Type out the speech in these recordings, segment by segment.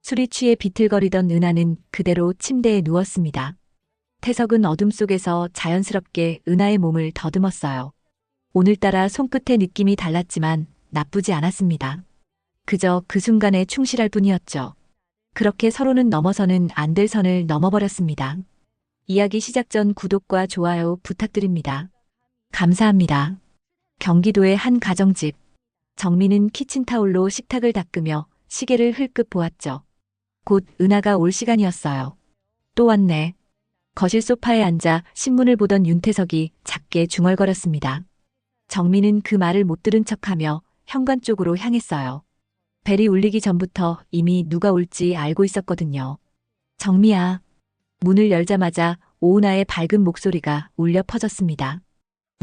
술이 취해 비틀거리던 은하는 그대로 침대에 누웠습니다. 태석은 어둠 속에서 자연스럽게 은하의 몸을 더듬었어요. 오늘따라 손끝의 느낌이 달랐지만 나쁘지 않았습니다. 그저 그 순간에 충실할 뿐이었죠. 그렇게 서로는 넘어서는 안 될 선을 넘어버렸습니다. 이야기 시작 전 구독과 좋아요 부탁드립니다. 감사합니다. 경기도의 한 가정집. 정민은 키친타올로 식탁을 닦으며 시계를 흘끗 보았죠. 곧 은하가 올 시간이었어요. 또 왔네. 거실 소파에 앉아 신문을 보던 윤태석이 작게 중얼거렸습니다. 정민은 그 말을 못 들은 척하며 현관 쪽으로 향했어요. 벨이 울리기 전부터 이미 누가 올지 알고 있었거든요. 정미야. 문을 열자마자 오은하의 밝은 목소리가 울려 퍼졌습니다.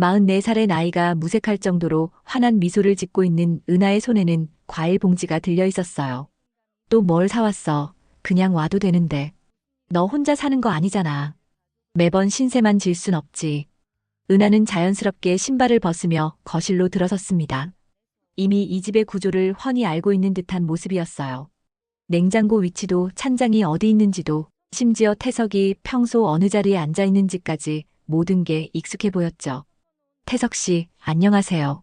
44살의 나이가 무색할 정도로 환한 미소를 짓고 있는 은하의 손에는 과일 봉지가 들려 있었어요. 또 뭘 사왔어? 그냥 와도 되는데. 너 혼자 사는 거 아니잖아. 매번 신세만 질 순 없지. 은하는 자연스럽게 신발을 벗으며 거실로 들어섰습니다. 이미 이 집의 구조를 훤히 알고 있는 듯한 모습이었어요. 냉장고 위치도 찬장이 어디 있는지도 심지어 태석이 평소 어느 자리에 앉아 있는지까지 모든 게 익숙해 보였죠. 태석 씨, 안녕하세요.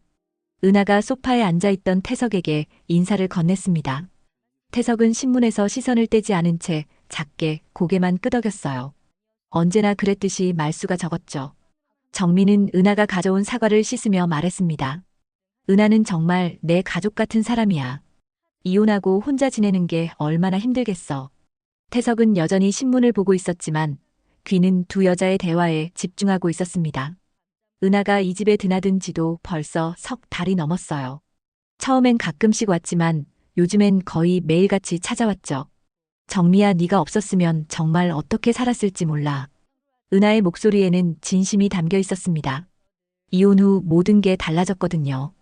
은하가 소파에 앉아 있던 태석에게 인사를 건넸습니다. 태석은 신문에서 시선을 떼지 않은 채 작게 고개만 끄덕였어요. 언제나 그랬듯이 말수가 적었죠. 정민은 은하가 가져온 사과를 씻으며 말했습니다. 은하는 정말 내 가족 같은 사람이야. 이혼하고 혼자 지내는 게 얼마나 힘들겠어. 태석은 여전히 신문을 보고 있었지만 귀는 두 여자의 대화에 집중하고 있었습니다. 은하가 이 집에 드나든 지도 벌써 석 달이 넘었어요. 처음엔 가끔씩 왔지만 요즘엔 거의 매일같이 찾아왔죠. 정미야, 네가 없었으면 정말 어떻게 살았을지 몰라. 은하의 목소리에는 진심이 담겨 있었습니다. 이혼 후 모든 게 달라졌거든요.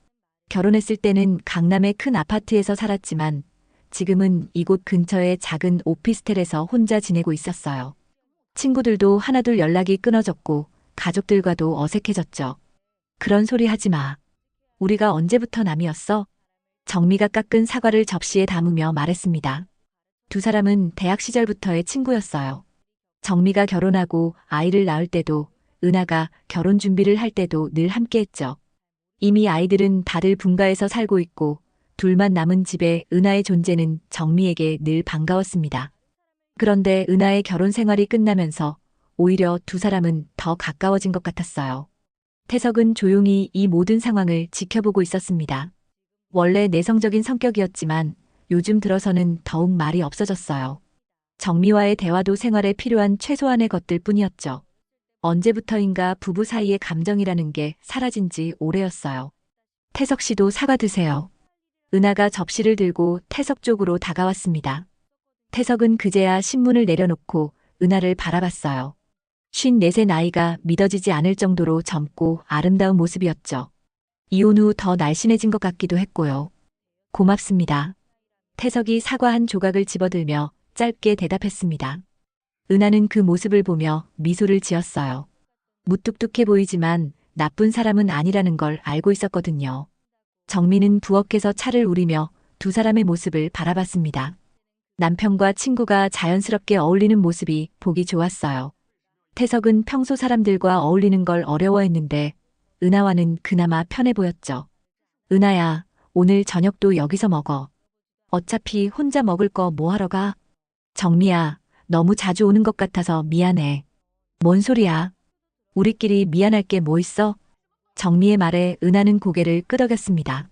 결혼했을 때는 강남의 큰 아파트에서 살았지만 지금은 이곳 근처의 작은 오피스텔에서 혼자 지내고 있었어요. 친구들도 하나둘 연락이 끊어졌고 가족들과도 어색해졌죠. 그런 소리 하지 마. 우리가 언제부터 남이었어? 정미가 깎은 사과를 접시에 담으며 말했습니다. 두 사람은 대학 시절부터의 친구였어요. 정미가 결혼하고 아이를 낳을 때도, 은하가 결혼 준비를 할 때도 늘 함께했죠. 이미 아이들은 다들 분가해서 살고 있고 둘만 남은 집에 은하의 존재는 정미에게 늘 반가웠습니다. 그런데 은하의 결혼 생활이 끝나면서 오히려 두 사람은 더 가까워진 것 같았어요. 태석은 조용히 이 모든 상황을 지켜보고 있었습니다. 원래 내성적인 성격이었지만 요즘 들어서는 더욱 말이 없어졌어요. 정미와의 대화도 생활에 필요한 최소한의 것들 뿐이었죠. 언제부터인가 부부 사이의 감정이라는 게 사라진 지 오래였어요. 태석 씨도 사과 드세요. 은하가 접시를 들고 태석 쪽으로 다가왔습니다. 태석은 그제야 신문을 내려놓고 은하를 바라봤어요. 54세 나이가 믿어지지 않을 정도로 젊고 아름다운 모습이었죠. 이혼 후 더 날씬해진 것 같기도 했고요. 고맙습니다. 태석이 사과 한 조각을 집어들며 짧게 대답했습니다. 은하는 그 모습을 보며 미소를 지었어요. 무뚝뚝해 보이지만 나쁜 사람은 아니라는 걸 알고 있었거든요. 정민은 부엌에서 차를 우리며 두 사람의 모습을 바라봤습니다. 남편과 친구가 자연스럽게 어울리는 모습이 보기 좋았어요. 태석은 평소 사람들과 어울리는 걸 어려워했는데 은하와는 그나마 편해 보였죠. 은하야, 오늘 저녁도 여기서 먹어. 어차피 혼자 먹을 거 뭐 하러 가? 정미야, 너무 자주 오는 것 같아서 미안해. 뭔 소리야? 우리끼리 미안할 게 뭐 있어? 정미의 말에 은하는 고개를 끄덕였습니다.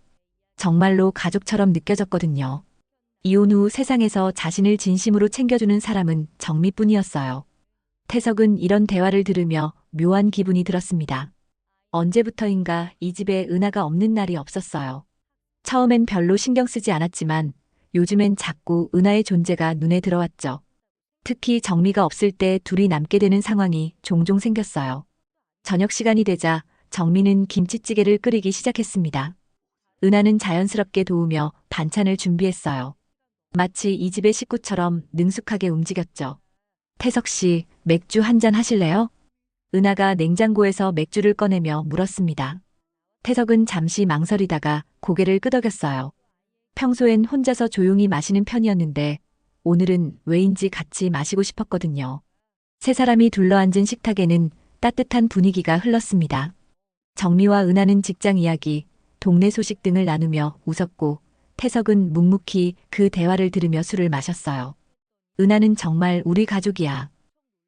정말로 가족처럼 느껴졌거든요. 이혼 후 세상에서 자신을 진심으로 챙겨주는 사람은 정미뿐이었어요. 태석은 이런 대화를 들으며 묘한 기분이 들었습니다. 언제부터인가 이 집에 은하가 없는 날이 없었어요. 처음엔 별로 신경 쓰지 않았지만 요즘엔 자꾸 은하의 존재가 눈에 들어왔죠. 특히 정미가 없을 때 둘이 남게 되는 상황이 종종 생겼어요. 저녁 시간이 되자 정미는 김치찌개를 끓이기 시작했습니다. 은하는 자연스럽게 도우며 반찬을 준비했어요. 마치 이 집의 식구처럼 능숙하게 움직였죠. 태석 씨, 맥주 한 잔 하실래요? 은하가 냉장고에서 맥주를 꺼내며 물었습니다. 태석은 잠시 망설이다가 고개를 끄덕였어요. 평소엔 혼자서 조용히 마시는 편이었는데 오늘은 왜인지 같이 마시고 싶었거든요. 세 사람이 둘러앉은 식탁에는 따뜻한 분위기가 흘렀습니다. 정미와 은하는 직장 이야기, 동네 소식 등을 나누며 웃었고 태석은 묵묵히 그 대화를 들으며 술을 마셨어요. 은하는 정말 우리 가족이야.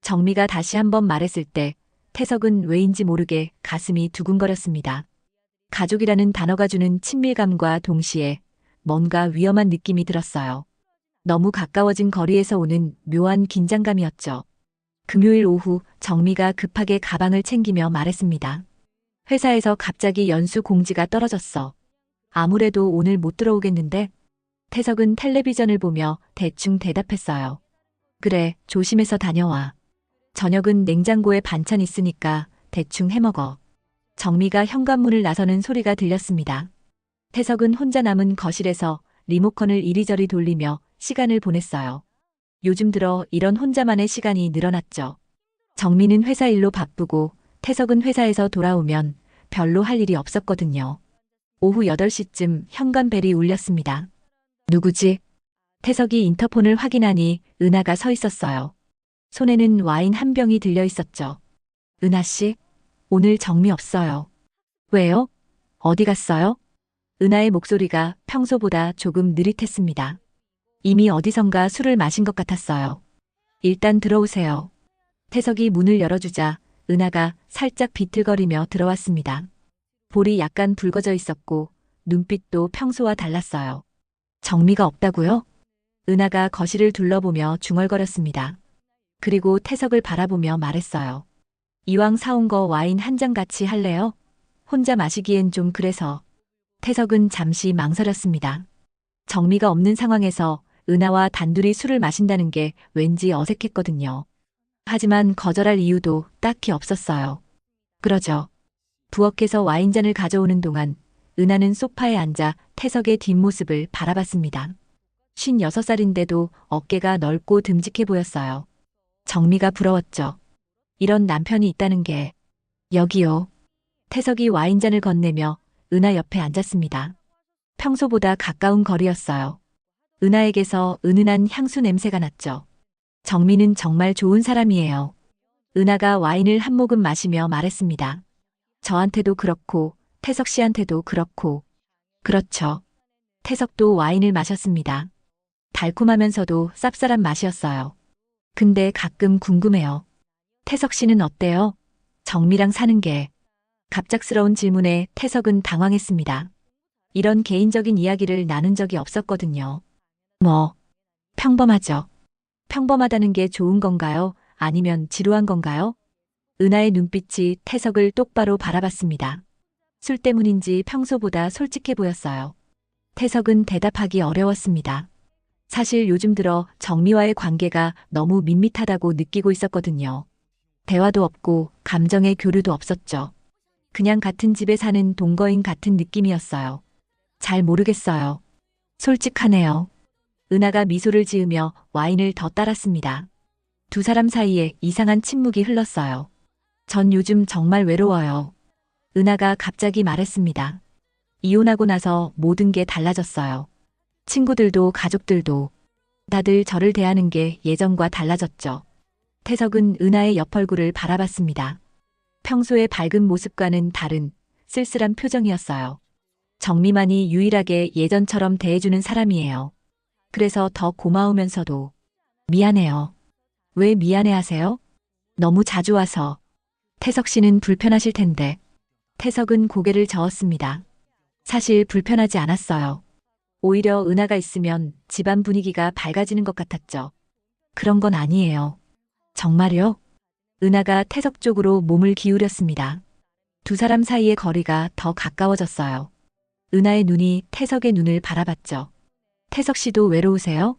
정미가 다시 한번 말했을 때 태석은 왜인지 모르게 가슴이 두근거렸습니다. 가족이라는 단어가 주는 친밀감과 동시에 뭔가 위험한 느낌이 들었어요. 너무 가까워진 거리에서 오는 묘한 긴장감이었죠. 금요일 오후 정미가 급하게 가방을 챙기며 말했습니다. 회사에서 갑자기 연수 공지가 떨어졌어. 아무래도 오늘 못 들어오겠는데? 태석은 텔레비전을 보며 대충 대답했어요. 그래, 조심해서 다녀와. 저녁은 냉장고에 반찬 있으니까 대충 해먹어. 정미가 현관문을 나서는 소리가 들렸습니다. 태석은 혼자 남은 거실에서 리모컨을 이리저리 돌리며 시간을 보냈어요. 요즘 들어 이런 혼자만의 시간이 늘어났죠. 정미는 회사 일로 바쁘고 태석은 회사에서 돌아오면 별로 할 일이 없었거든요. 오후 8시쯤 현관벨이 울렸습니다. 누구지? 태석이 인터폰을 확인하니 은하가 서 있었어요. 손에는 와인 한 병이 들려 있었죠. 은하 씨, 오늘 정미 없어요. 왜요? 어디 갔어요? 은하의 목소리가 평소보다 조금 느릿했습니다. 이미 어디선가 술을 마신 것 같았어요. 일단 들어오세요. 태석이 문을 열어주자 은하가 살짝 비틀거리며 들어왔습니다. 볼이 약간 붉어져 있었고 눈빛도 평소와 달랐어요. 정미가 없다고요? 은하가 거실을 둘러보며 중얼거렸습니다. 그리고 태석을 바라보며 말했어요. 이왕 사온 거 와인 한 잔 같이 할래요? 혼자 마시기엔 좀 그래서. 태석은 잠시 망설였습니다. 정미가 없는 상황에서 은하와 단둘이 술을 마신다는 게 왠지 어색했거든요. 하지만 거절할 이유도 딱히 없었어요. 그러죠. 부엌에서 와인잔을 가져오는 동안 은하는 소파에 앉아 태석의 뒷모습을 바라봤습니다. 56살인데도 어깨가 넓고 듬직해 보였어요. 정미가 부러웠죠. 이런 남편이 있다는 게. 여기요. 태석이 와인잔을 건네며 은하 옆에 앉았습니다. 평소보다 가까운 거리였어요. 은하에게서 은은한 향수 냄새가 났죠. 정미는 정말 좋은 사람이에요. 은하가 와인을 한 모금 마시며 말했습니다. 저한테도 그렇고 태석 씨한테도 그렇고. 그렇죠. 태석도 와인을 마셨습니다. 달콤하면서도 쌉쌀한 맛이었어요. 근데 가끔 궁금해요. 태석 씨는 어때요? 정미랑 사는 게. 갑작스러운 질문에 태석은 당황했습니다. 이런 개인적인 이야기를 나눈 적이 없었거든요. 평범하죠. 평범하다는 게 좋은 건가요? 아니면 지루한 건가요? 은하의 눈빛이 태석을 똑바로 바라봤습니다. 술 때문인지 평소보다 솔직해 보였어요. 태석은 대답하기 어려웠습니다. 사실 요즘 들어 정미와의 관계가 너무 밋밋하다고 느끼고 있었거든요. 대화도 없고 감정의 교류도 없었죠. 그냥 같은 집에 사는 동거인 같은 느낌이었어요. 잘 모르겠어요. 솔직하네요. 은하가 미소를 지으며 와인을 더 따랐습니다. 두 사람 사이에 이상한 침묵이 흘렀어요. 전 요즘 정말 외로워요. 은하가 갑자기 말했습니다. 이혼하고 나서 모든 게 달라졌어요. 친구들도 가족들도 다들 저를 대하는 게 예전과 달라졌죠. 태석은 은하의 옆 얼굴을 바라봤습니다. 평소의 밝은 모습과는 다른 쓸쓸한 표정이었어요. 정미만이 유일하게 예전처럼 대해주는 사람이에요. 그래서 더 고마우면서도 미안해요. 왜 미안해하세요? 너무 자주 와서. 태석 씨는 불편하실 텐데. 태석은 고개를 저었습니다. 사실 불편하지 않았어요. 오히려 은하가 있으면 집안 분위기가 밝아지는 것 같았죠. 그런 건 아니에요. 정말요? 은하가 태석 쪽으로 몸을 기울였습니다. 두 사람 사이의 거리가 더 가까워졌어요. 은하의 눈이 태석의 눈을 바라봤죠. 태석 씨도 외로우세요?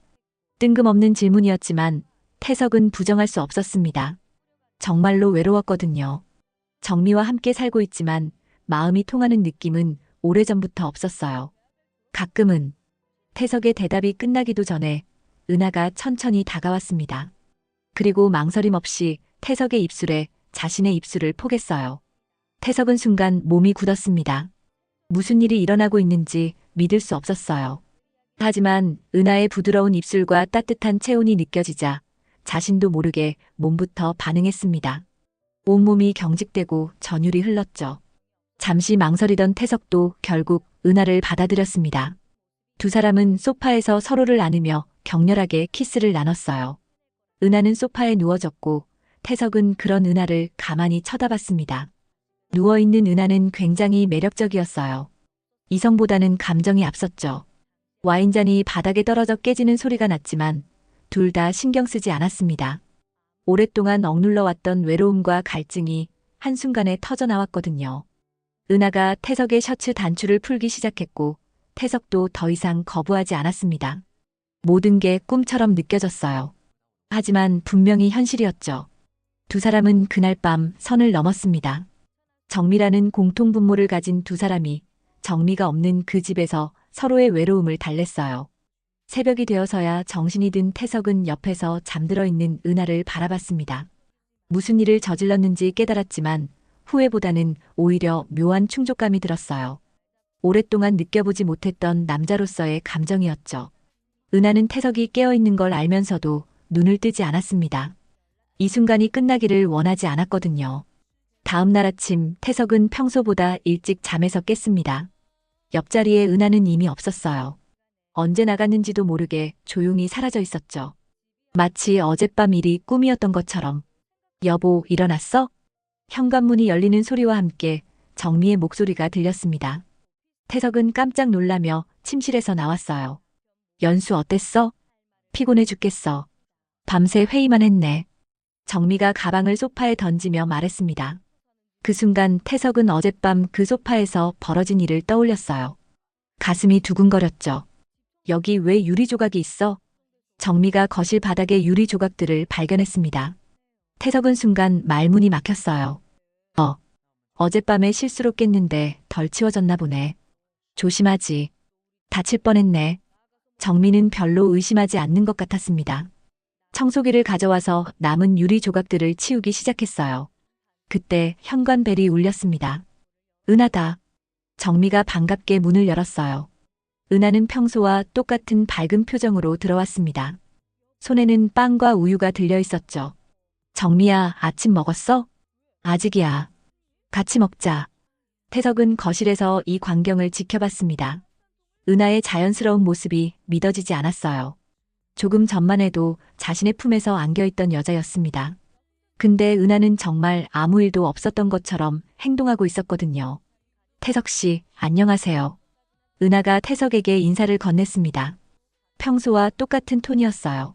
뜬금없는 질문이었지만 태석은 부정할 수 없었습니다. 정말로 외로웠거든요. 정미와 함께 살고 있지만 마음이 통하는 느낌은 오래전부터 없었어요. 가끔은. 태석의 대답이 끝나기도 전에 은하가 천천히 다가왔습니다. 그리고 망설임 없이 태석의 입술에 자신의 입술을 포겠어요. 태석은 순간 몸이 굳었습니다. 무슨 일이 일어나고 있는지 믿을 수 없었어요. 하지만 은하의 부드러운 입술과 따뜻한 체온이 느껴지자 자신도 모르게 몸부터 반응했습니다. 온몸이 경직되고 전율이 흘렀죠. 잠시 망설이던 태석도 결국 은하를 받아들였습니다. 두 사람은 소파에서 서로를 안으며 격렬하게 키스를 나눴어요. 은하는 소파에 누워졌고 태석은 그런 은하를 가만히 쳐다봤습니다. 누워있는 은하는 굉장히 매력적이었어요. 이성보다는 감정이 앞섰죠. 와인잔이 바닥에 떨어져 깨지는 소리가 났지만 둘 다 신경 쓰지 않았습니다. 오랫동안 억눌러왔던 외로움과 갈증이 한순간에 터져나왔거든요. 은하가 태석의 셔츠 단추를 풀기 시작했고 태석도 더 이상 거부하지 않았습니다. 모든 게 꿈처럼 느껴졌어요. 하지만 분명히 현실이었죠. 두 사람은 그날 밤 선을 넘었습니다. 정미라는 공통분모를 가진 두 사람이 정미가 없는 그 집에서 서로의 외로움을 달랬어요. 새벽이 되어서야 정신이 든 태석은 옆에서 잠들어 있는 은하를 바라봤습니다. 무슨 일을 저질렀는지 깨달았지만 후회보다는 오히려 묘한 충족감이 들었어요. 오랫동안 느껴보지 못했던 남자로서의 감정이었죠. 은하는 태석이 깨어있는 걸 알면서도 눈을 뜨지 않았습니다. 이 순간이 끝나기를 원하지 않았거든요. 다음 날 아침 태석은 평소보다 일찍 잠에서 깼습니다. 옆자리에 은하는 이미 없었어요. 언제 나갔는지도 모르게 조용히 사라져 있었죠. 마치 어젯밤 일이 꿈이었던 것처럼. 여보, 일어났어? 현관문이 열리는 소리와 함께 정미의 목소리가 들렸습니다. 태석은 깜짝 놀라며 침실에서 나왔어요. 연수 어땠어? 피곤해 죽겠어. 밤새 회의만 했네. 정미가 가방을 소파에 던지며 말했습니다. 그 순간 태석은 어젯밤 그 소파에서 벌어진 일을 떠올렸어요. 가슴이 두근거렸죠. 여기 왜 유리 조각이 있어? 정미가 거실 바닥에 유리 조각들을 발견했습니다. 태석은 순간 말문이 막혔어요. 어젯밤에 실수로 깼는데 덜 치워졌나 보네. 조심하지. 다칠 뻔했네. 정미는 별로 의심하지 않는 것 같았습니다. 청소기를 가져와서 남은 유리 조각들을 치우기 시작했어요. 그때 현관벨이 울렸습니다. 은하다. 정미가 반갑게 문을 열었어요. 은하는 평소와 똑같은 밝은 표정으로 들어왔습니다. 손에는 빵과 우유가 들려 있었죠. 정미야, 아침 먹었어? 아직이야. 같이 먹자. 태석은 거실에서 이 광경을 지켜봤습니다. 은하의 자연스러운 모습이 믿어지지 않았어요. 조금 전만 해도 자신의 품에서 안겨있던 여자였습니다. 근데 은하는 정말 아무 일도 없었던 것처럼 행동하고 있었거든요. 태석 씨, 안녕하세요. 은하가 태석에게 인사를 건넸습니다. 평소와 똑같은 톤이었어요.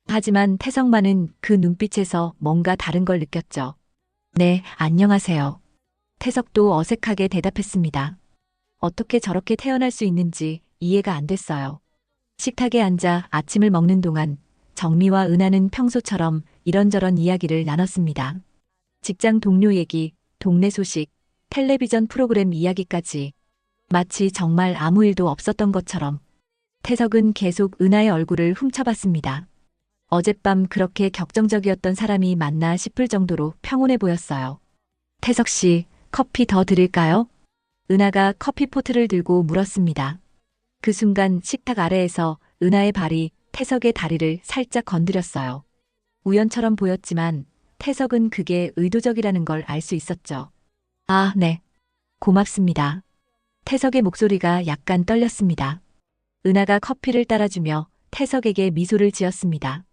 하지만 태석만은 그 눈빛에서 뭔가 다른 걸 느꼈죠. 네, 안녕하세요. 태석도 어색하게 대답했습니다. 어떻게 저렇게 태어날 수 있는지 이해가 안 됐어요. 식탁에 앉아 아침을 먹는 동안 정미와 은하는 평소처럼 이런저런 이야기를 나눴습니다. 직장 동료 얘기, 동네 소식, 텔레비전 프로그램 이야기까지 마치 정말 아무 일도 없었던 것처럼. 태석은 계속 은하의 얼굴을 훔쳐봤습니다. 어젯밤 그렇게 격정적이었던 사람이 맞나 싶을 정도로 평온해 보였어요. 태석 씨, 커피 더 드릴까요? 은하가 커피포트를 들고 물었습니다. 그 순간 식탁 아래에서 은하의 발이 태석의 다리를 살짝 건드렸어요. 우연처럼 보였지만 태석은 그게 의도적이라는 걸 알 수 있었죠. 아, 네. 고맙습니다. 태석의 목소리가 약간 떨렸습니다. 은하가 커피를 따라주며 태석에게 미소를 지었습니다.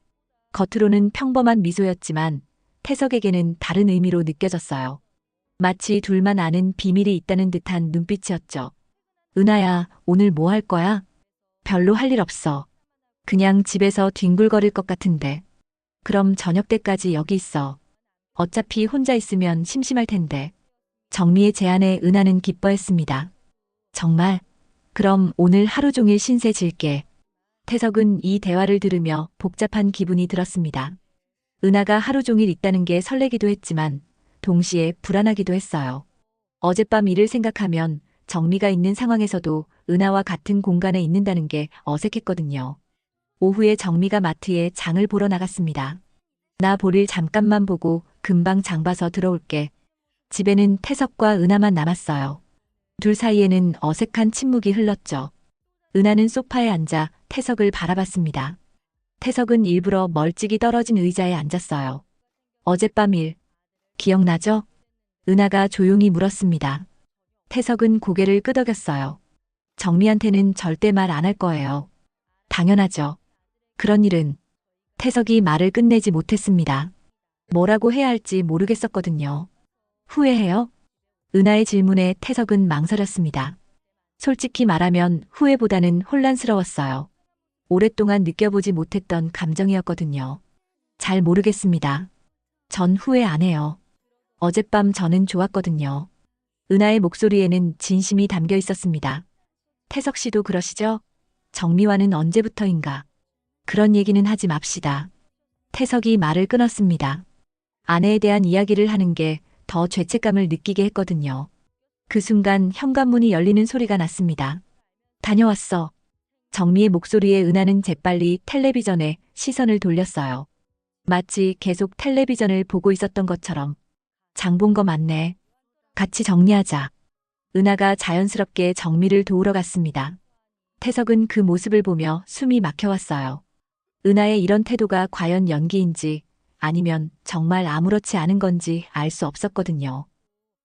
겉으로는 평범한 미소였지만 태석에게는 다른 의미로 느껴졌어요. 마치 둘만 아는 비밀이 있다는 듯한 눈빛이었죠. 은하야, 오늘 뭐 할 거야? 별로 할 일 없어. 그냥 집에서 뒹굴거릴 것 같은데. 그럼 저녁 때까지 여기 있어. 어차피 혼자 있으면 심심할 텐데. 정미의 제안에 은하는 기뻐했습니다. 정말? 그럼 오늘 하루 종일 신세 질게. 태석은 이 대화를 들으며 복잡한 기분이 들었습니다. 은하가 하루 종일 있다는 게 설레기도 했지만 동시에 불안하기도 했어요. 어젯밤 일을 생각하면 정미가 있는 상황에서도 은하와 같은 공간에 있는다는 게 어색했거든요. 오후에 정미가 마트에 장을 보러 나갔습니다. 나 볼일 잠깐만 보고 금방 장 봐서 들어올게. 집에는 태석과 은하만 남았어요. 둘 사이에는 어색한 침묵이 흘렀죠. 은하는 소파에 앉아 태석을 바라봤습니다. 태석은 일부러 멀찍이 떨어진 의자에 앉았어요. 어젯밤 일, 기억나죠? 은하가 조용히 물었습니다. 태석은 고개를 끄덕였어요. 정미한테는 절대 말 안 할 거예요. 당연하죠. 그런 일은. 태석이 말을 끝내지 못했습니다. 뭐라고 해야 할지 모르겠었거든요. 후회해요? 은하의 질문에 태석은 망설였습니다. 솔직히 말하면 후회보다는 혼란스러웠어요. 오랫동안 느껴보지 못했던 감정이었거든요. 잘 모르겠습니다. 전 후회 안 해요. 어젯밤 저는 좋았거든요. 은하의 목소리에는 진심이 담겨 있었습니다. 태석 씨도 그러시죠? 정미와는 언제부터인가? 그런 얘기는 하지 맙시다. 태석이 말을 끊었습니다. 아내에 대한 이야기를 하는 게 더 죄책감을 느끼게 했거든요. 그 순간 현관문이 열리는 소리가 났습니다. 다녀왔어. 정미의 목소리에 은하는 재빨리 텔레비전에 시선을 돌렸어요. 마치 계속 텔레비전을 보고 있었던 것처럼. 장 본 거 맞네. 같이 정리하자. 은하가 자연스럽게 정미를 도우러 갔습니다. 태석은 그 모습을 보며 숨이 막혀왔어요. 은하의 이런 태도가 과연 연기인지 아니면 정말 아무렇지 않은 건지 알 수 없었거든요.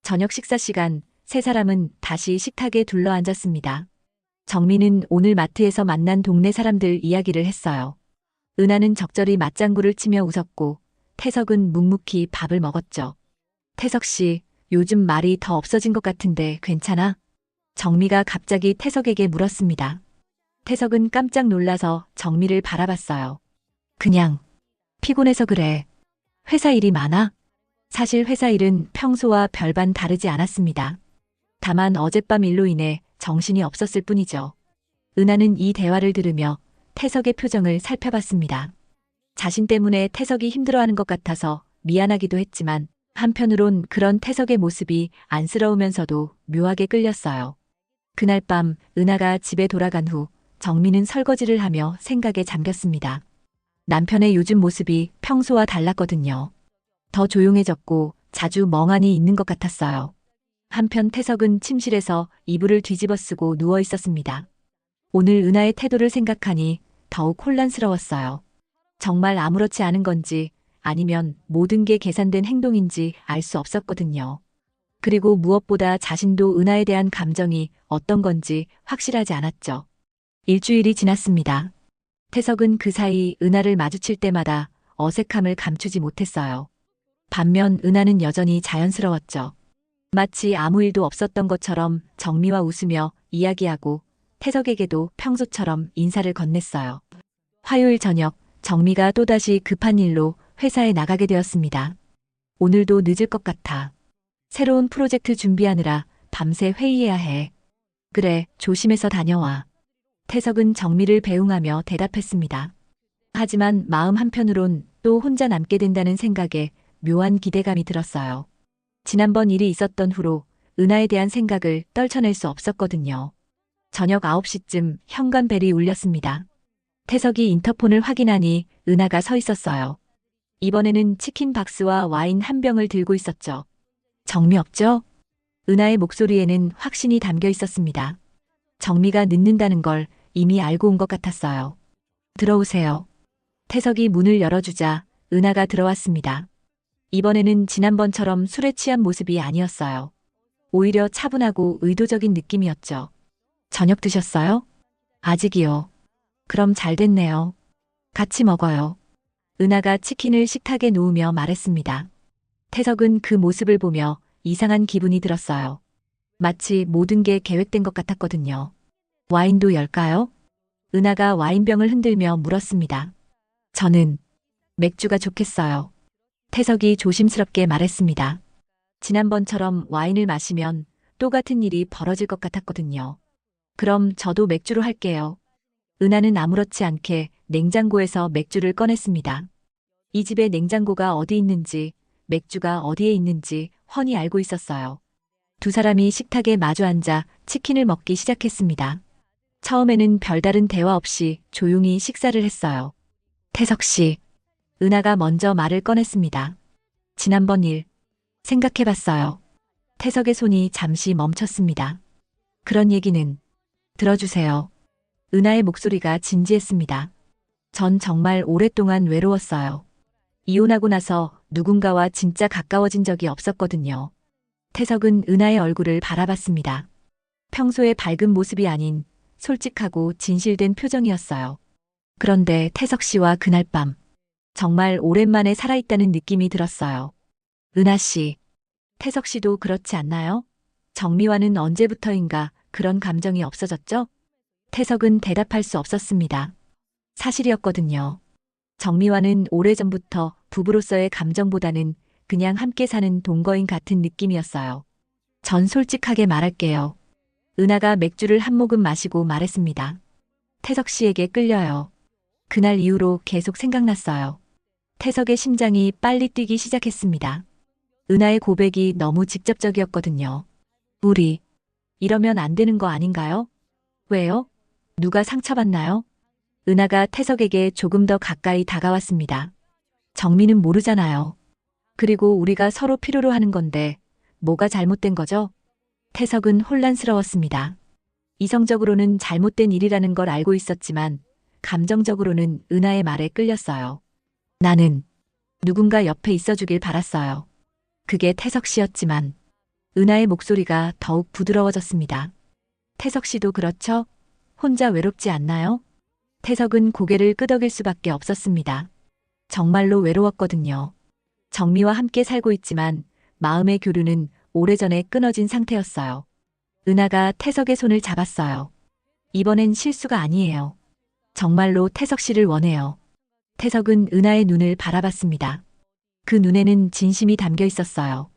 저녁 식사 시간, 세 사람은 다시 식탁에 둘러앉았습니다. 정미는 오늘 마트에서 만난 동네 사람들 이야기를 했어요. 은하는 적절히 맞장구를 치며 웃었고 태석은 묵묵히 밥을 먹었죠. 태석 씨, 요즘 말이 더 없어진 것 같은데 괜찮아? 정미가 갑자기 태석에게 물었습니다. 태석은 깜짝 놀라서 정미를 바라봤어요. 그냥 피곤해서 그래. 회사 일이 많아? 사실 회사 일은 평소와 별반 다르지 않았습니다. 다만 어젯밤 일로 인해 정신이 없었을 뿐이죠. 은하는 이 대화를 들으며 태석의 표정을 살펴봤습니다. 자신 때문에 태석이 힘들어하는 것 같아서 미안하기도 했지만 한편으론 그런 태석의 모습이 안쓰러우면서도 묘하게 끌렸어요. 그날 밤 은하가 집에 돌아간 후 정미는 설거지를 하며 생각에 잠겼습니다. 남편의 요즘 모습이 평소와 달랐거든요. 더 조용해졌고 자주 멍하니 있는 것 같았어요. 한편 태석은 침실에서 이불을 뒤집어 쓰고 누워 있었습니다. 오늘 은하의 태도를 생각하니 더욱 혼란스러웠어요. 정말 아무렇지 않은 건지 아니면 모든 게 계산된 행동인지 알 수 없었거든요. 그리고 무엇보다 자신도 은하에 대한 감정이 어떤 건지 확실하지 않았죠. 일주일이 지났습니다. 태석은 그 사이 은하를 마주칠 때마다 어색함을 감추지 못했어요. 반면 은하는 여전히 자연스러웠죠. 마치 아무 일도 없었던 것처럼 정미와 웃으며 이야기하고 태석에게도 평소처럼 인사를 건넸어요. 화요일 저녁 정미가 또다시 급한 일로 회사에 나가게 되었습니다. 오늘도 늦을 것 같아. 새로운 프로젝트 준비하느라 밤새 회의해야 해. 그래, 조심해서 다녀와. 태석은 정미를 배웅하며 대답했습니다. 하지만 마음 한편으론 또 혼자 남게 된다는 생각에 묘한 기대감이 들었어요. 지난번 일이 있었던 후로 은하에 대한 생각을 떨쳐낼 수 없었거든요. 저녁 9시쯤 현관벨이 울렸습니다. 태석이 인터폰을 확인하니 은하가 서 있었어요. 이번에는 치킨 박스와 와인 한 병을 들고 있었죠. 정미 없죠? 은하의 목소리에는 확신이 담겨 있었습니다. 정미가 늦는다는 걸 이미 알고 온 것 같았어요. 들어오세요. 태석이 문을 열어주자 은하가 들어왔습니다. 이번에는 지난번처럼 술에 취한 모습이 아니었어요. 오히려 차분하고 의도적인 느낌이었죠. 저녁 드셨어요? 아직이요. 그럼 잘 됐네요. 같이 먹어요. 은하가 치킨을 식탁에 놓으며 말했습니다. 태석은 그 모습을 보며 이상한 기분이 들었어요. 마치 모든 게 계획된 것 같았거든요. 와인도 열까요? 은하가 와인병을 흔들며 물었습니다. 저는 맥주가 좋겠어요. 태석이 조심스럽게 말했습니다. 지난번처럼 와인을 마시면 또 같은 일이 벌어질 것 같았거든요. 그럼 저도 맥주로 할게요. 은하는 아무렇지 않게 냉장고에서 맥주를 꺼냈습니다. 이 집에 냉장고가 어디 있는지, 맥주가 어디에 있는지 훤히 알고 있었어요. 두 사람이 식탁에 마주 앉아 치킨을 먹기 시작했습니다. 처음에는 별다른 대화 없이 조용히 식사를 했어요. 태석 씨, 은하가 먼저 말을 꺼냈습니다. 지난번 일, 생각해봤어요. 태석의 손이 잠시 멈췄습니다. 그런 얘기는 들어주세요. 은하의 목소리가 진지했습니다. 전 정말 오랫동안 외로웠어요. 이혼하고 나서 누군가와 진짜 가까워진 적이 없었거든요. 태석은 은하의 얼굴을 바라봤습니다. 평소의 밝은 모습이 아닌 솔직하고 진실된 표정이었어요. 그런데 태석 씨와 그날 밤, 정말 오랜만에 살아있다는 느낌이 들었어요. 은하 씨, 태석 씨도 그렇지 않나요? 정미와는 언제부터인가 그런 감정이 없어졌죠? 태석은 대답할 수 없었습니다. 사실이었거든요. 정미와는 오래전부터 부부로서의 감정보다는 그냥 함께 사는 동거인 같은 느낌이었어요. 전 솔직하게 말할게요. 은하가 맥주를 한 모금 마시고 말했습니다. 태석 씨에게 끌려요. 그날 이후로 계속 생각났어요. 태석의 심장이 빨리 뛰기 시작했습니다. 은하의 고백이 너무 직접적이었거든요. 우리, 이러면 안 되는 거 아닌가요? 왜요? 누가 상처받나요? 은하가 태석에게 조금 더 가까이 다가왔습니다. 정미는 모르잖아요. 그리고 우리가 서로 필요로 하는 건데 뭐가 잘못된 거죠? 태석은 혼란스러웠습니다. 이성적으로는 잘못된 일이라는 걸 알고 있었지만 감정적으로는 은하의 말에 끌렸어요. 나는 누군가 옆에 있어주길 바랐어요. 그게 태석 씨였지만 은하의 목소리가 더욱 부드러워졌습니다. 태석 씨도 그렇죠? 혼자 외롭지 않나요? 태석은 고개를 끄덕일 수밖에 없었습니다. 정말로 외로웠거든요. 정미와 함께 살고 있지만 마음의 교류는 오래전에 끊어진 상태였어요. 은하가 태석의 손을 잡았어요. 이번엔 실수가 아니에요. 정말로 태석 씨를 원해요. 태석은 은하의 눈을 바라봤습니다. 그 눈에는 진심이 담겨 있었어요.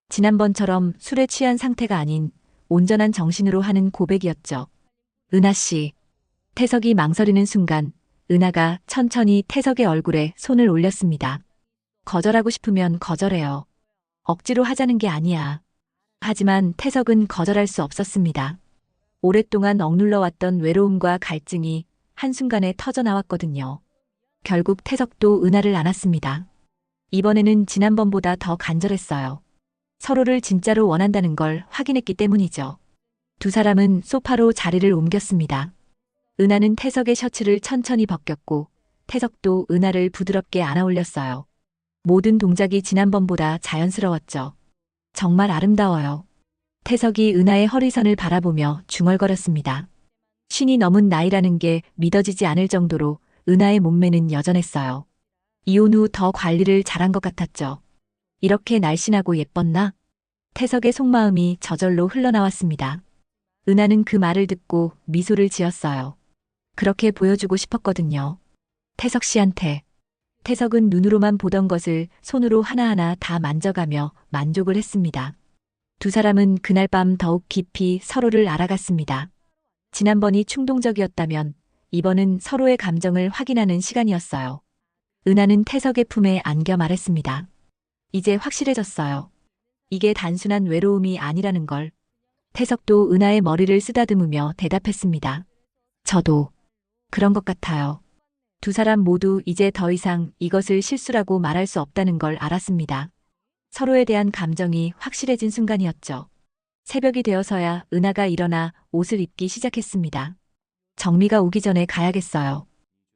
지난번처럼 술에 취한 상태가 아닌 온전한 정신으로 하는 고백이었죠. 은하 씨. 태석이 망설이는 순간 은하가 천천히 태석의 얼굴에 손을 올렸습니다. 거절하고 싶으면 거절해요. 억지로 하자는 게 아니야. 하지만 태석은 거절할 수 없었습니다. 오랫동안 억눌러왔던 외로움과 갈증이 한순간에 터져나왔거든요. 결국 태석도 은하를 안았습니다. 이번에는 지난번보다 더 간절했어요. 서로를 진짜로 원한다는 걸 확인했기 때문이죠. 두 사람은 소파로 자리를 옮겼습니다. 은하는 태석의 셔츠를 천천히 벗겼고 태석도 은하를 부드럽게 안아올렸어요. 모든 동작이 지난번보다 자연스러웠죠. 정말 아름다워요. 태석이 은하의 허리선을 바라보며 중얼거렸습니다. 쉰이 넘은 나이라는 게 믿어지지 않을 정도로 은하의 몸매는 여전했어요. 이혼 후 더 관리를 잘한 것 같았죠. 이렇게 날씬하고 예뻤나? 태석의 속마음이 저절로 흘러나왔습니다. 은하는 그 말을 듣고 미소를 지었어요. 그렇게 보여주고 싶었거든요. 태석 씨한테. 태석은 눈으로만 보던 것을 손으로 하나하나 다 만져가며 만족을 했습니다. 두 사람은 그날 밤 더욱 깊이 서로를 알아갔습니다. 지난번이 충동적이었다면 이번은 서로의 감정을 확인하는 시간이었어요. 은하는 태석의 품에 안겨 말했습니다. 이제 확실해졌어요. 이게 단순한 외로움이 아니라는 걸. 태석도 은하의 머리를 쓰다듬으며 대답했습니다. 저도 그런 것 같아요. 두 사람 모두 이제 더 이상 이것을 실수라고 말할 수 없다는 걸 알았습니다. 서로에 대한 감정이 확실해진 순간이었죠. 새벽이 되어서야 은하가 일어나 옷을 입기 시작했습니다. 정미가 오기 전에 가야겠어요.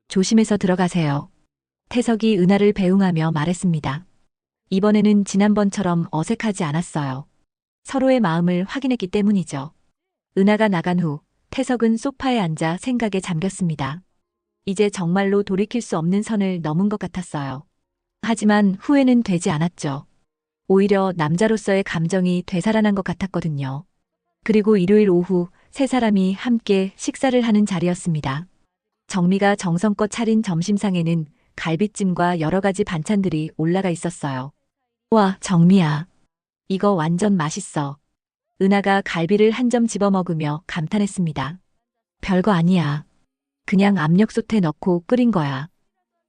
조심해서 들어가세요. 태석이 은하를 배웅하며 말했습니다. 이번에는 지난번처럼 어색하지 않았어요. 서로의 마음을 확인했기 때문이죠. 은하가 나간 후 태석은 소파에 앉아 생각에 잠겼습니다. 이제 정말로 돌이킬 수 없는 선을 넘은 것 같았어요. 하지만 후회는 되지 않았죠. 오히려 남자로서의 감정이 되살아난 것 같았거든요. 그리고 일요일 오후 세 사람이 함께 식사를 하는 자리였습니다. 정미가 정성껏 차린 점심상에는 갈비찜과 여러 가지 반찬들이 올라가 있었어요. 와, 정미야. 이거 완전 맛있어. 은하가 갈비를 한 점 집어먹으며 감탄했습니다. 별거 아니야. 그냥 압력솥에 넣고 끓인 거야.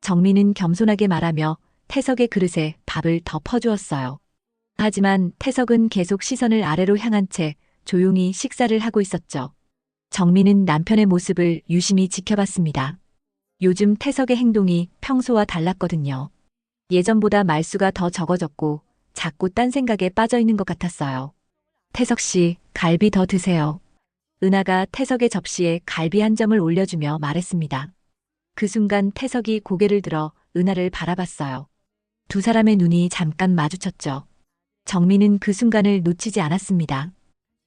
정미는 겸손하게 말하며 태석의 그릇에 밥을 더 퍼주었어요. 하지만 태석은 계속 시선을 아래로 향한 채 조용히 식사를 하고 있었죠. 정미는 남편의 모습을 유심히 지켜봤습니다. 요즘 태석의 행동이 평소와 달랐거든요. 예전보다 말수가 더 적어졌고 자꾸 딴 생각에 빠져 있는 것 같았어요. 태석 씨, 갈비 더 드세요. 은하가 태석의 접시에 갈비 한 점을 올려주며 말했습니다. 그 순간 태석이 고개를 들어 은하를 바라봤어요. 두 사람의 눈이 잠깐 마주쳤죠. 정민은 그 순간을 놓치지 않았습니다.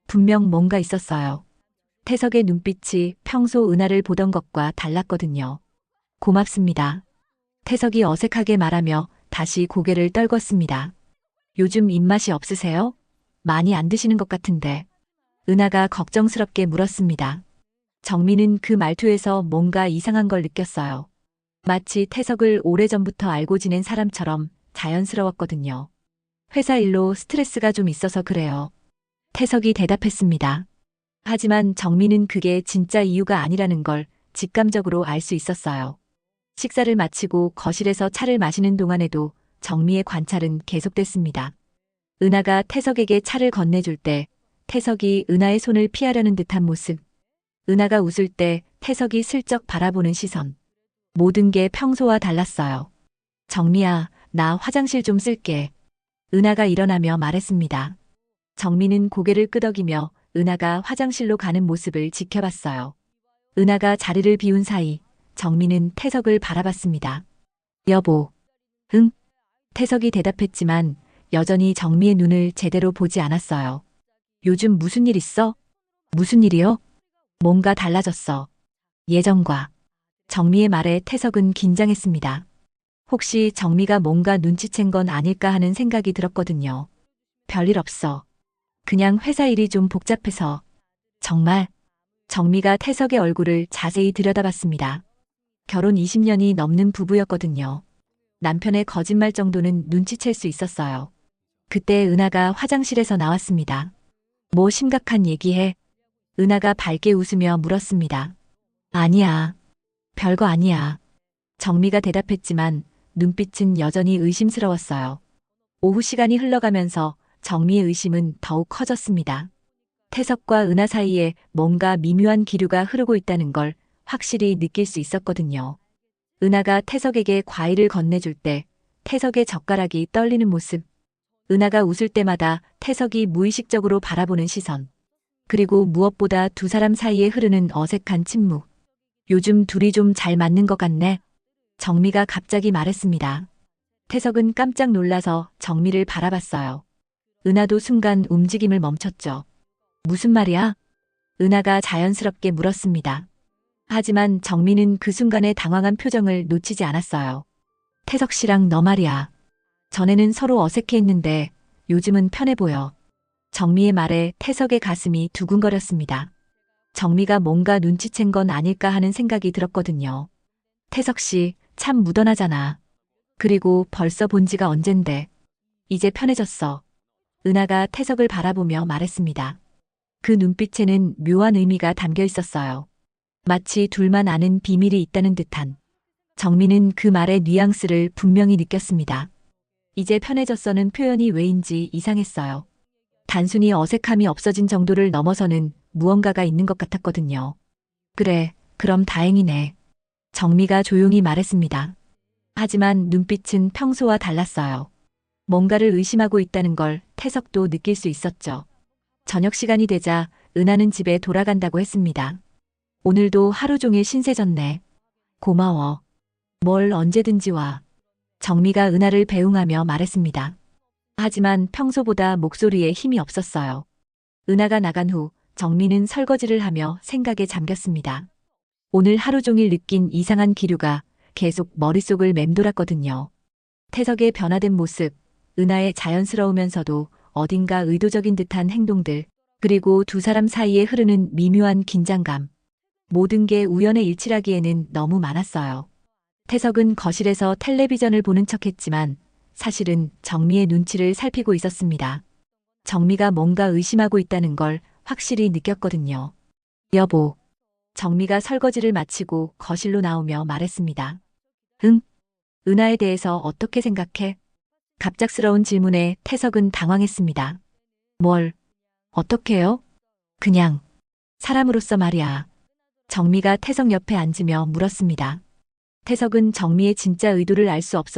분명 뭔가 있었어요. 태석의 눈빛이 평소 은하를 보던 것과 달랐거든요. 고맙습니다. 태석이 어색하게 말하며 다시 고개를 떨궜습니다. 요즘 입맛이 없으세요? 많이 안 드시는 것 같은데. 은하가 걱정스럽게 물었습니다. 정민은 그 말투에서 뭔가 이상한 걸 느꼈어요. 마치 태석을 오래전부터 알고 지낸 사람처럼 자연스러웠거든요. 회사 일로 스트레스가 좀 있어서 그래요. 태석이 대답했습니다. 하지만 정민은 그게 진짜 이유가 아니라는 걸 직감적으로 알 수 있었어요. 식사를 마치고 거실에서 차를 마시는 동안에도 정미의 관찰은 계속됐습니다. 은하가 태석에게 차를 건네줄 때 태석이 은하의 손을 피하려는 듯한 모습. 은하가 웃을 때 태석이 슬쩍 바라보는 시선. 모든 게 평소와 달랐어요. 정미야, 나 화장실 좀 쓸게. 은하가 일어나며 말했습니다. 정미는 고개를 끄덕이며 은하가 화장실로 가는 모습을 지켜봤어요. 은하가 자리를 비운 사이 정미는 태석을 바라봤습니다. 여보. 응? 태석이 대답했지만 여전히 정미의 눈을 제대로 보지 않았어요. 요즘 무슨 일 있어? 무슨 일이요? 뭔가 달라졌어. 예전과. 정미의 말에 태석은 긴장했습니다. 혹시 정미가 뭔가 눈치챈 건 아닐까 하는 생각이 들었거든요. 별일 없어. 그냥 회사 일이 좀 복잡해서. 정말? 정미가 태석의 얼굴을 자세히 들여다봤습니다. 결혼 20년이 넘는 부부였거든요. 남편의 거짓말 정도는 눈치챌 수 있었어요. 그때 은하가 화장실에서 나왔습니다. 뭐 심각한 얘기해? 은하가 밝게 웃으며 물었습니다. 아니야. 별거 아니야. 정미가 대답했지만 눈빛은 여전히 의심스러웠어요. 오후 시간이 흘러가면서 정미의 의심은 더욱 커졌습니다. 태석과 은하 사이에 뭔가 미묘한 기류가 흐르고 있다는 걸 확실히 느낄 수 있었거든요. 은하가 태석에게 과일을 건네줄 때 태석의 젓가락이 떨리는 모습. 은하가 웃을 때마다 태석이 무의식적으로 바라보는 시선. 그리고 무엇보다 두 사람 사이에 흐르는 어색한 침묵. 요즘 둘이 좀 잘 맞는 것 같네. 정미가 갑자기 말했습니다. 태석은 깜짝 놀라서 정미를 바라봤어요. 은하도 순간 움직임을 멈췄죠. 무슨 말이야? 은하가 자연스럽게 물었습니다. 하지만 정미는 그 순간의 당황한 표정을 놓치지 않았어요. 태석 씨랑 너 말이야. 전에는 서로 어색해했는데 요즘은 편해 보여. 정미의 말에 태석의 가슴이 두근거렸습니다. 정미가 뭔가 눈치챈 건 아닐까 하는 생각이 들었거든요. 태석 씨, 참 무던하잖아. 그리고 벌써 본 지가 언젠데. 이제 편해졌어. 은하가 태석을 바라보며 말했습니다. 그 눈빛에는 묘한 의미가 담겨 있었어요. 마치 둘만 아는 비밀이 있다는 듯한. 정미는 그 말의 뉘앙스를 분명히 느꼈습니다. 이제 편해졌어는 표현이 왜인지 이상했어요. 단순히 어색함이 없어진 정도를 넘어서는 무언가가 있는 것 같았거든요. 그래, 그럼 다행이네. 정미가 조용히 말했습니다. 하지만 눈빛은 평소와 달랐어요. 뭔가를 의심하고 있다는 걸 태석도 느낄 수 있었죠. 저녁 시간이 되자 은하는 집에 돌아간다고 했습니다. 오늘도 하루 종일 신세졌네. 고마워. 뭘 언제든지 와. 정미가 은하를 배웅하며 말했습니다. 하지만 평소보다 목소리에 힘이 없었어요. 은하가 나간 후 정미는 설거지를 하며 생각에 잠겼습니다. 오늘 하루 종일 느낀 이상한 기류가 계속 머릿속을 맴돌았거든요. 태석의 변화된 모습, 은하의 자연스러우면서도 어딘가 의도적인 듯한 행동들, 그리고 두 사람 사이에 흐르는 미묘한 긴장감. 모든 게 우연의 일치라기에는 너무 많았어요. 태석은 거실에서 텔레비전을 보는 척했지만 사실은 정미의 눈치를 살피고 있었습니다. 정미가 뭔가 의심하고 있다는 걸 확실히 느꼈거든요. 여보. 정미가 설거지를 마치고 거실로 나오며 말했습니다. 응? 은하에 대해서 어떻게 생각해? 갑작스러운 질문에 태석은 당황했습니다. 뭘? 어떻게요? 그냥 사람으로서 말이야. 정미가 태석 옆에 앉으며 물었습니다. 태석은 정미의 진짜 의도를 알 수 없었